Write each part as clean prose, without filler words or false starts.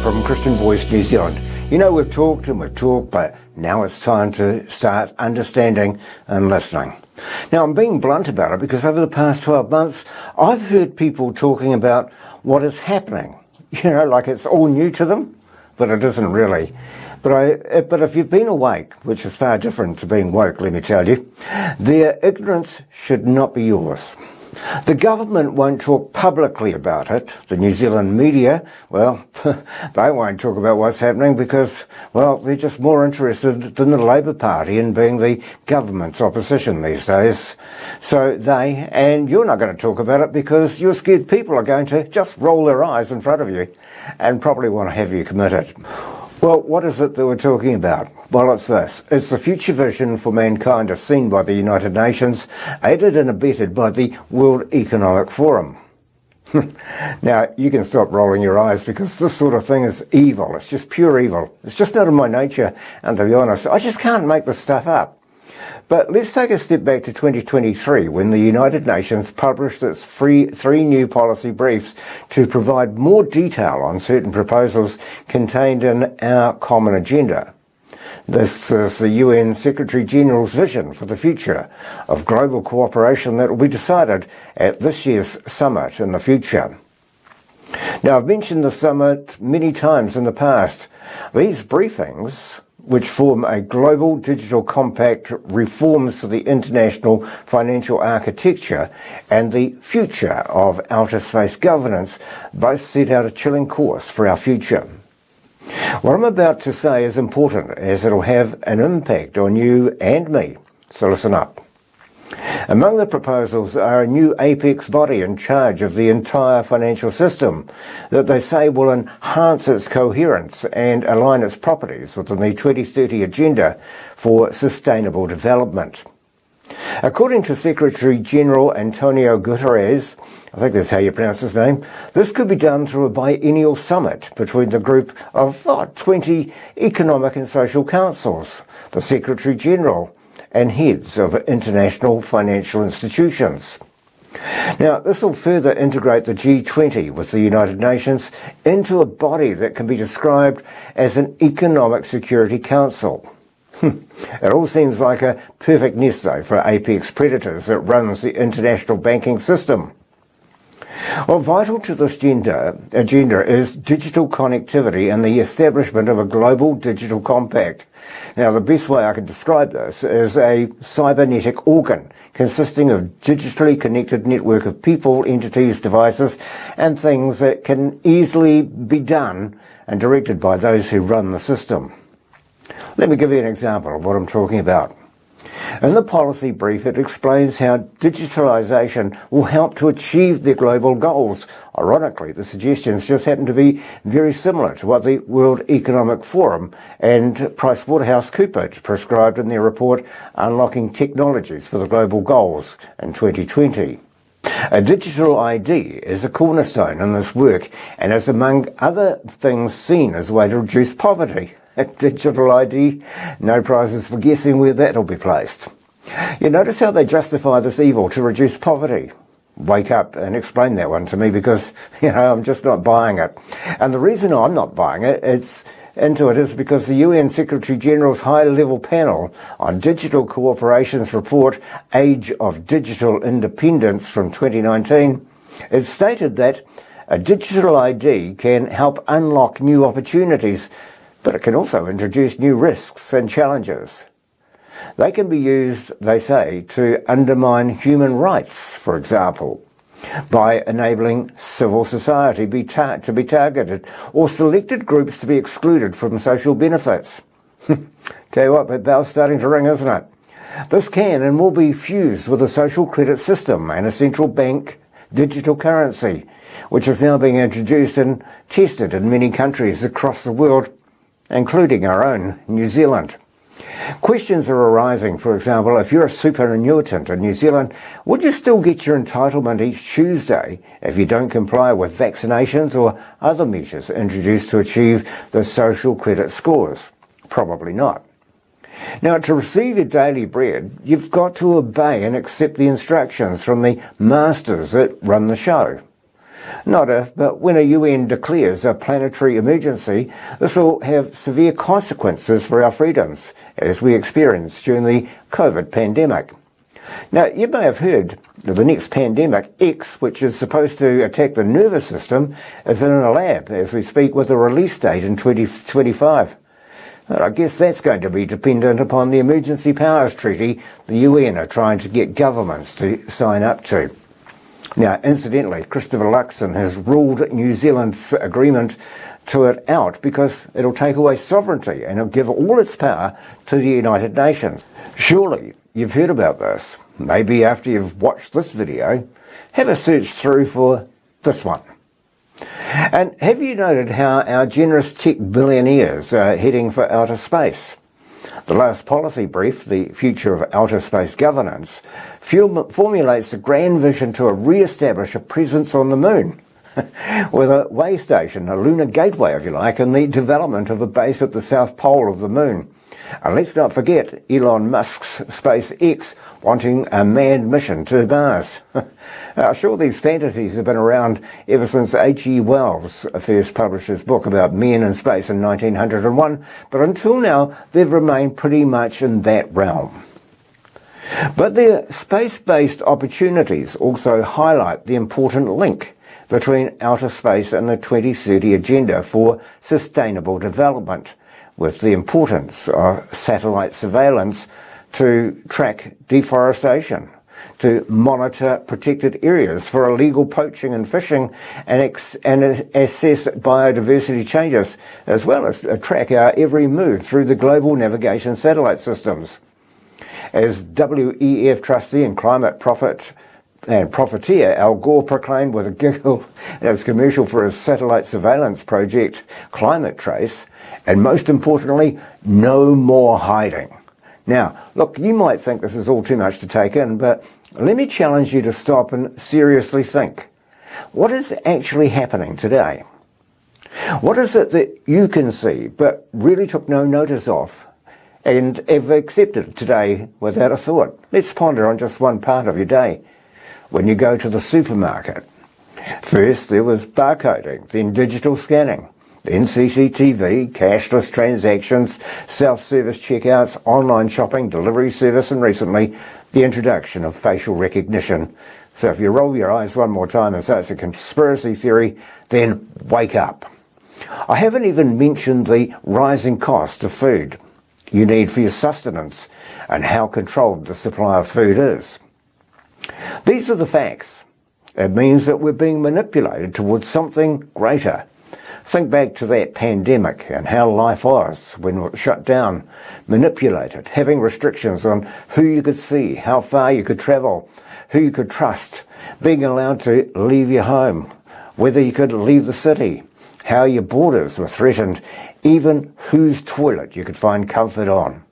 from Christian Voice New Zealand. You know, we've talked, but now it's time to start understanding and listening. Now, I'm being blunt about it because over the past 12 months, I've heard people talking about what is happening. You know, like it's all new to them, but it isn't really. But if you've been awake, which is far different to being woke, let me tell you, their ignorance should not be yours. The government won't talk publicly about it. The New Zealand media, well, they won't talk about what's happening because, well, they're just more interested than the Labour Party in being the government's opposition these days. So they, and you're not going to talk about it because you're scared people are going to just roll their eyes in front of you and probably want to have you committed. Well, what is it that we're talking about? Well, it's this. It's the future vision for mankind as seen by the United Nations, aided and abetted by the World Economic Forum. Now, you can stop rolling your eyes because this sort of thing is evil. It's just pure evil. It's just not in my nature. And to be honest, I just can't make this stuff up. But let's take a step back to 2023 when the United Nations published its three new policy briefs to provide more detail on certain proposals contained in our common agenda. This is the UN Secretary-General's vision for the future of global cooperation that will be decided at this year's summit in the future. Now, I've mentioned the summit many times in the past. These briefings, which form a global digital compact, reforms to the international financial architecture and the future of outer space governance, both set out a chilling course for our future. What I'm about to say is important as it'll have an impact on you and me, so listen up. Among the proposals are a new apex body in charge of the entire financial system that they say will enhance its coherence and align its properties within the 2030 Agenda for Sustainable Development. According to Secretary-General Antonio Guterres, I think that's how you pronounce his name, this could be done through a biennial summit between the group of 20 economic and social councils, the Secretary-General, and heads of international financial institutions. Now, this will further integrate the G20 with the United Nations into a body that can be described as an Economic Security Council. It all seems like a perfect nest, though, for apex predators that runs the international banking system. Well, vital to this agenda is digital connectivity and the establishment of a global digital compact. Now, the best way I can describe this is a cybernetic organ consisting of digitally connected network of people, entities, devices, and things that can easily be done and directed by those who run the system. Let me give you an example of what I'm talking about. In the policy brief, it explains how digitalisation will help to achieve their global goals. Ironically, the suggestions just happen to be very similar to what the World Economic Forum and PricewaterhouseCoopers prescribed in their report Unlocking Technologies for the Global Goals in 2020. A digital ID is a cornerstone in this work and is among other things seen as a way to reduce poverty. A digital ID, no prizes for guessing where that'll be placed. You notice how they justify this evil to reduce poverty? Wake up and explain that one to me because, I'm just not buying it. And the reason I'm not buying it is because the UN Secretary-General's high-level panel on digital cooperation's report, Age of Digital Independence from 2019, it stated that a digital ID can help unlock new opportunities, but it can also introduce new risks and challenges. They can be used, they say, to undermine human rights, for example, by enabling civil society to be targeted or selected groups to be excluded from social benefits. Tell you what, that bell's starting to ring, isn't it? This can and will be fused with a social credit system and a central bank digital currency, which is now being introduced and tested in many countries across the world, including our own New Zealand. Questions are arising, for example, if you're a superannuitant in New Zealand, would you still get your entitlement each Tuesday if you don't comply with vaccinations or other measures introduced to achieve the social credit scores? Probably not. Now, to receive your daily bread, you've got to obey and accept the instructions from the masters that run the show. Not if, but when a UN declares a planetary emergency, this will have severe consequences for our freedoms, as we experienced during the COVID pandemic. Now, you may have heard that the next pandemic, X, which is supposed to attack the nervous system, is in a lab as we speak, with a release date in 2025. Well, I guess that's going to be dependent upon the Emergency Powers Treaty the UN are trying to get governments to sign up to. Now, incidentally, Christopher Luxon has ruled New Zealand's agreement to it out because it'll take away sovereignty and it'll give all its power to the United Nations. Surely you've heard about this. Maybe after you've watched this video, have a search through for this one. And have you noted how our generous tech billionaires are heading for outer space? The last policy brief, The Future of Outer Space Governance, formulates a grand vision to re-establish a presence on the moon, with a way station, a lunar gateway if you like, and the development of a base at the south pole of the moon. And let's not forget Elon Musk's SpaceX wanting a manned mission to Mars. Now, sure, these fantasies have been around ever since H.G. Wells first published his book about men in space in 1901, but until now they've remained pretty much in that realm. But their space-based opportunities also highlight the important link between outer space and the 2030 Agenda for Sustainable Development, with the importance of satellite surveillance to track deforestation, to monitor protected areas for illegal poaching and fishing, and assess biodiversity changes, as well as track our every move through the global navigation satellite systems. As WEF trustee and climate prophet and profiteer Al Gore proclaimed with a giggle in his commercial for his satellite surveillance project, Climate Trace, and most importantly, no more hiding. Now, look, you might think this is all too much to take in, but let me challenge you to stop and seriously think. What is actually happening today? What is it that you can see but really took no notice of and have accepted today without a thought? Let's ponder on just one part of your day. When you go to the supermarket, first there was barcoding, then digital scanning, then CCTV, cashless transactions, self-service checkouts, online shopping, delivery service, and recently the introduction of facial recognition. So if you roll your eyes one more time and say it's a conspiracy theory, then wake up. I haven't even mentioned the rising cost of food you need for your sustenance and how controlled the supply of food is. These are the facts. It means that we're being manipulated towards something greater. Think back to that pandemic and how life was when it was shut down, manipulated, having restrictions on who you could see, how far you could travel, who you could trust, being allowed to leave your home, whether you could leave the city, how your borders were threatened, even whose toilet you could find comfort on.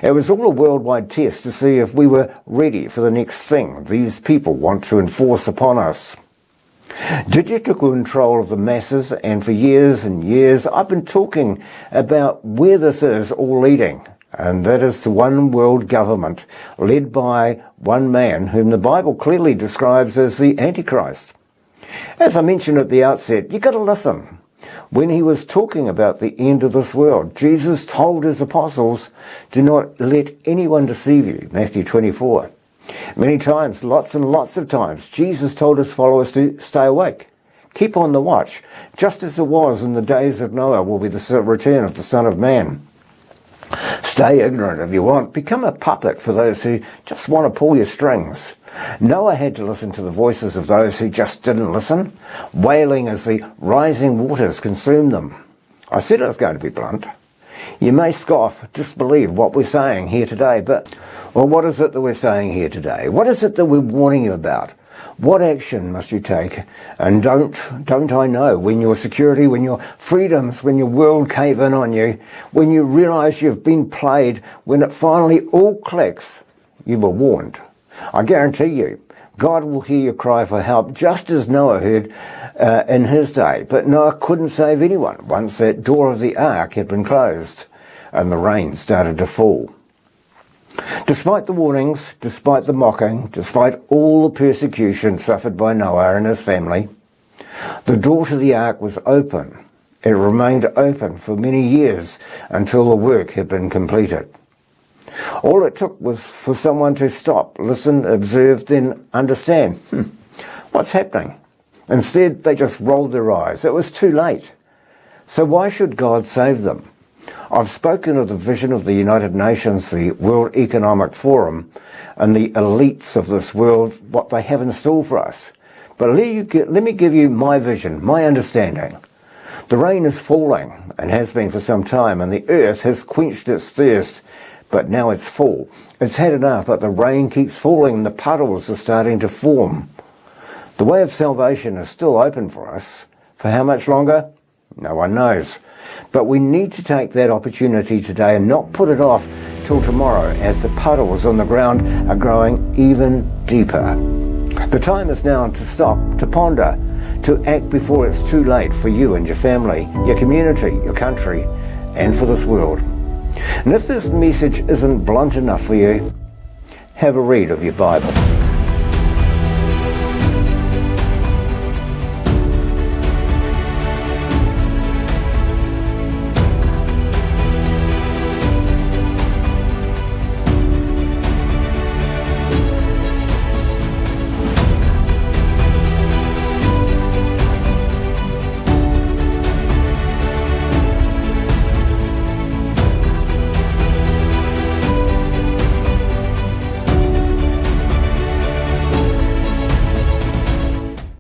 It was all a worldwide test to see if we were ready for the next thing these people want to enforce upon us. Digital control of the masses, and for years and years I've been talking about where this is all leading, and that is to one world government led by one man whom the Bible clearly describes as the Antichrist. As I mentioned at the outset, you've got to listen. When he was talking about the end of this world, Jesus told his apostles, "Do not let anyone deceive you," Matthew 24. Many times, lots and lots of times, Jesus told his followers to stay awake, keep on the watch, just as it was in the days of Noah will be the return of the Son of Man. Stay ignorant if you want, become a puppet for those who just want to pull your strings. Noah had to listen to the voices of those who just didn't listen, wailing as the rising waters consumed them. I said I was going to be blunt. You may scoff, disbelieve what we're saying here today, but, well, what is it that we're saying here today? What is it that we're warning you about? What action must you take? And don't I know, when your security, when your freedoms, when your world cave in on you, when you realise you've been played, when it finally all clicks, you were warned. I guarantee you, God will hear your cry for help, just as Noah heard in his day. But Noah couldn't save anyone once that door of the ark had been closed and the rain started to fall. Despite the warnings, despite the mocking, despite all the persecution suffered by Noah and his family, The door to the ark was open. It remained open for many years until the work had been completed. All it took was for someone to stop, listen, observe, then understand. What's happening? Instead, they just rolled their eyes. It was too late. So why should God save them? I've spoken of the vision of the United Nations, the World Economic Forum, and the elites of this world, what they have in store for us. But let me give you my vision, my understanding. The rain is falling, and has been for some time, and the earth has quenched its thirst, but now it's full. It's had enough, but the rain keeps falling, and the puddles are starting to form. The way of salvation is still open for us. For how much longer? No one knows. But we need to take that opportunity today and not put it off till tomorrow, as the puddles on the ground are growing even deeper. The time is now to stop, to ponder, to act before it's too late for you and your family, your community, your country, and for this world. And if this message isn't blunt enough for you, have a read of your Bible.